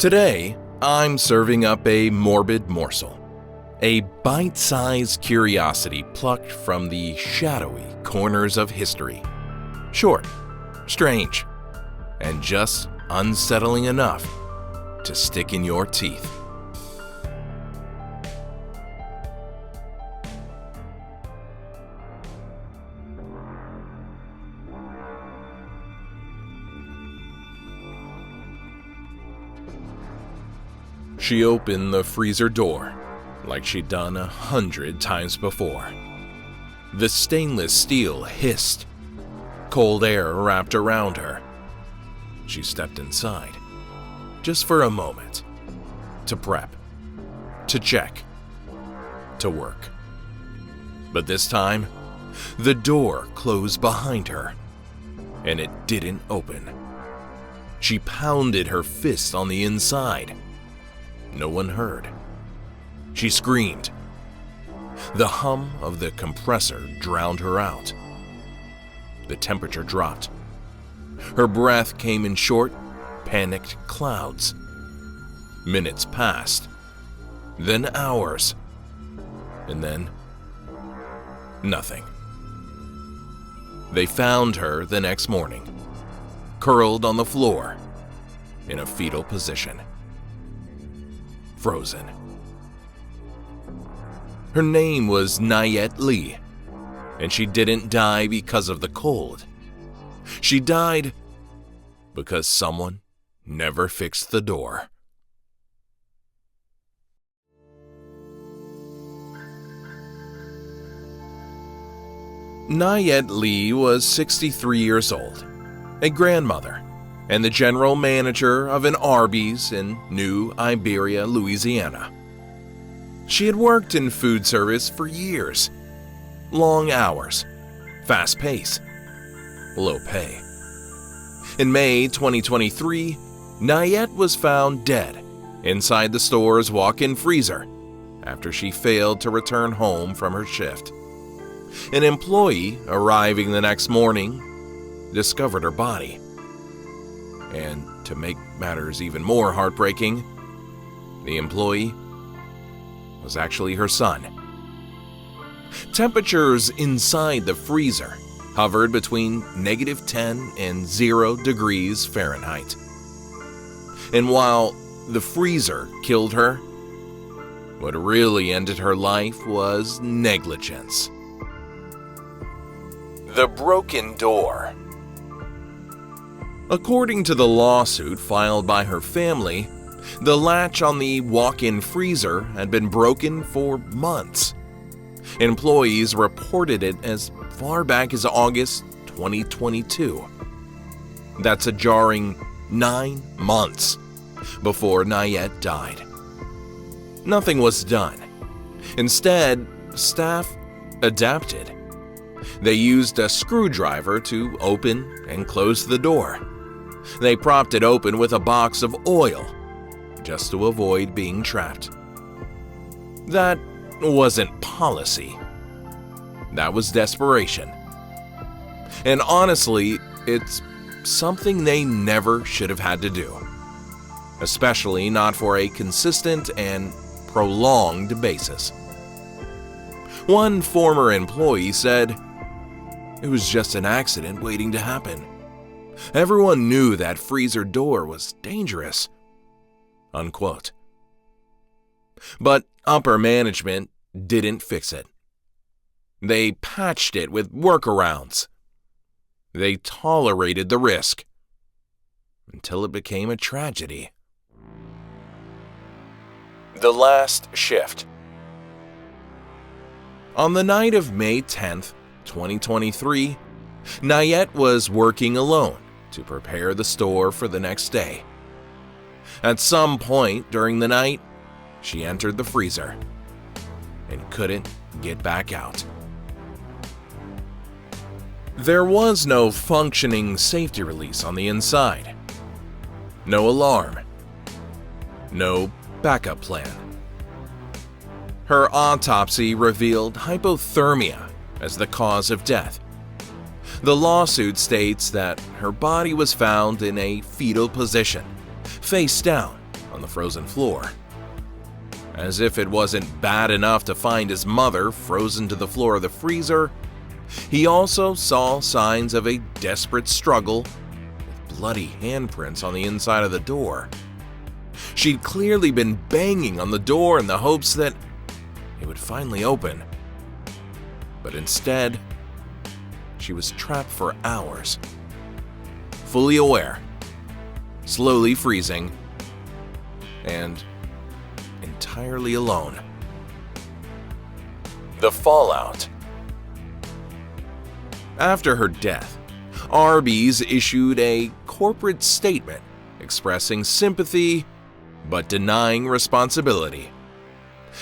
Today, I'm serving up a morbid morsel, a bite-sized curiosity plucked from the shadowy corners of history. Short, strange, and just unsettling enough to stick in your teeth. She opened the freezer door like she'd done 100 times before. The stainless steel hissed. Cold air wrapped around her. She stepped inside, just for a moment, to prep, to check, to work. But this time, the door closed behind her, and it didn't open. She pounded her fist on the inside. No one heard. She screamed. The hum of the compressor drowned her out. The temperature dropped. Her breath came in short, panicked clouds. Minutes passed, then hours, and then nothing. They found her the next morning, curled on the floor, in a fetal position. Frozen. Her name was Nguyet Lee, and she didn't die because of the cold. She died because someone never fixed the door. Nguyet Lee was 63 years old, a grandmother, and the general manager of an Arby's in New Iberia, Louisiana. She had worked in food service for years. Long hours, fast pace, low pay. In May 2023, Nguyet was found dead inside the store's walk-in freezer after she failed to return home from her shift. An employee arriving the next morning discovered her body. And to make matters even more heartbreaking, the employee was actually her son. Temperatures inside the freezer hovered between -10 and 0 degrees Fahrenheit. And while the freezer killed her, what really ended her life was negligence. The broken door. According to the lawsuit filed by her family, the latch on the walk-in freezer had been broken for months. Employees reported it as far back as August 2022. That's a jarring 9 months before Nguyet died. Nothing was done. Instead, staff adapted. They used a screwdriver to open and close the door. They propped it open with a box of oil, just to avoid being trapped. That wasn't policy. That was desperation. And honestly, it's something they never should have had to do. Especially not for a consistent and prolonged basis. One former employee said, "It was just an accident waiting to happen. Everyone knew that freezer door was dangerous." Unquote. But upper management didn't fix it. They patched it with workarounds. They tolerated the risk until it became a tragedy. The last shift. On the night of May 10th, 2023, Nguyet was working alone to prepare the store for the next day. At some point during the night, she entered the freezer and couldn't get back out. There was no functioning safety release on the inside. No alarm. No backup plan. Her autopsy revealed hypothermia as the cause of death. The lawsuit states that her body was found in a fetal position, face down on the frozen floor. As if it wasn't bad enough to find his mother frozen to the floor of the freezer, he also saw signs of a desperate struggle with bloody handprints on the inside of the door. She'd clearly been banging on the door in the hopes that it would finally open. But instead, she was trapped for hours, fully aware, slowly freezing, and entirely alone. The fallout. After her death, Arby's issued a corporate statement expressing sympathy but denying responsibility,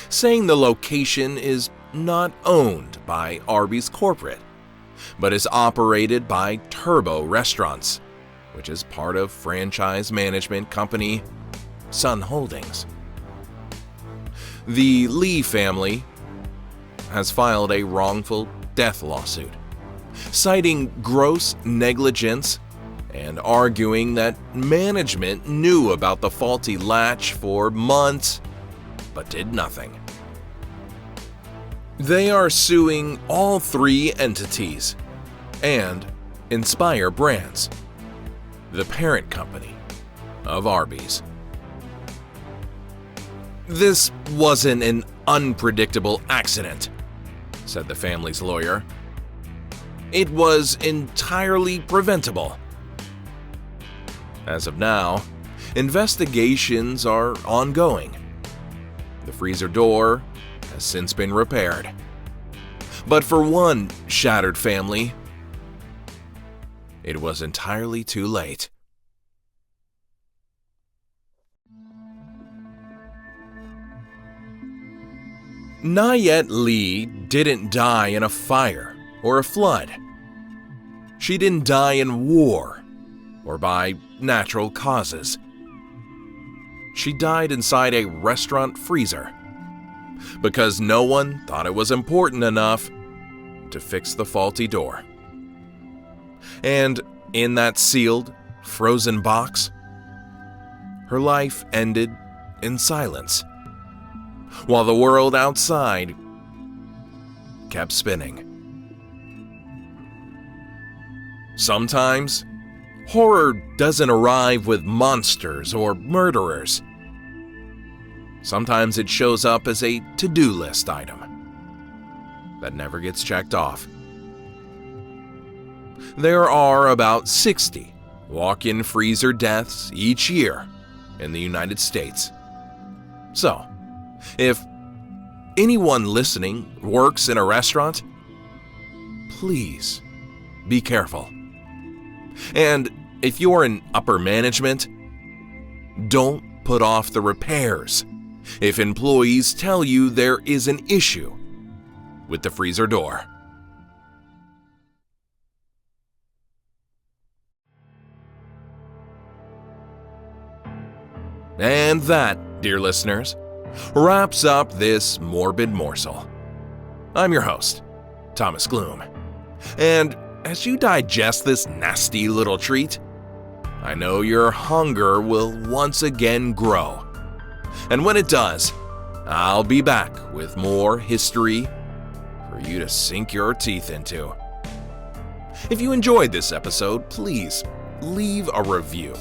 saying the location is not owned by Arby's corporate, but is operated by Turbo Restaurants, which is part of franchise management company Sun Holdings. The Lee family has filed a wrongful death lawsuit, citing gross negligence and arguing that management knew about the faulty latch for months but did nothing. They are suing all three entities and Inspire Brands, the parent company of Arby's. "This wasn't an unpredictable accident," said the family's lawyer. "It was entirely preventable." As of now, investigations are ongoing. The freezer door has since been repaired. But for one shattered family, it was entirely too late. Nguyet Lee didn't die in a fire or a flood. She didn't die in war or by natural causes. She died inside a restaurant freezer because no one thought it was important enough to fix the faulty door. And in that sealed, frozen box, her life ended in silence, while the world outside kept spinning. Sometimes, horror doesn't arrive with monsters or murderers. Sometimes it shows up as a to-do list item that never gets checked off. There are about 60 walk-in freezer deaths each year in the United States. So, if anyone listening works in a restaurant, please be careful. And if you're in upper management, don't put off the repairs if employees tell you there is an issue with the freezer door. And that, dear listeners, wraps up this Morbid Morsel. I'm your host, Thomas Gloom. And as you digest this nasty little treat, I know your hunger will once again grow. And when it does, I'll be back with more history for you to sink your teeth into. If you enjoyed this episode, please leave a review.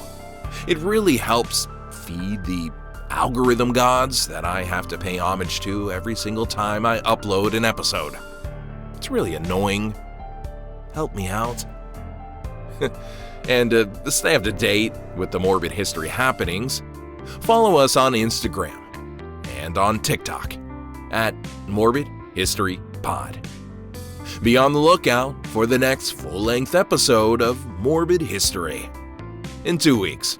It really helps feed the algorithm gods that I have to pay homage to every single time I upload an episode. It's really annoying. Help me out. And to stay up to date with the morbid history happenings, follow us on Instagram and on TikTok at Morbid History Pod. Be on the lookout for the next full-length episode of Morbid History in 2 weeks.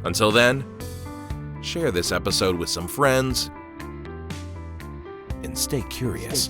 Until then, share this episode with some friends and stay curious.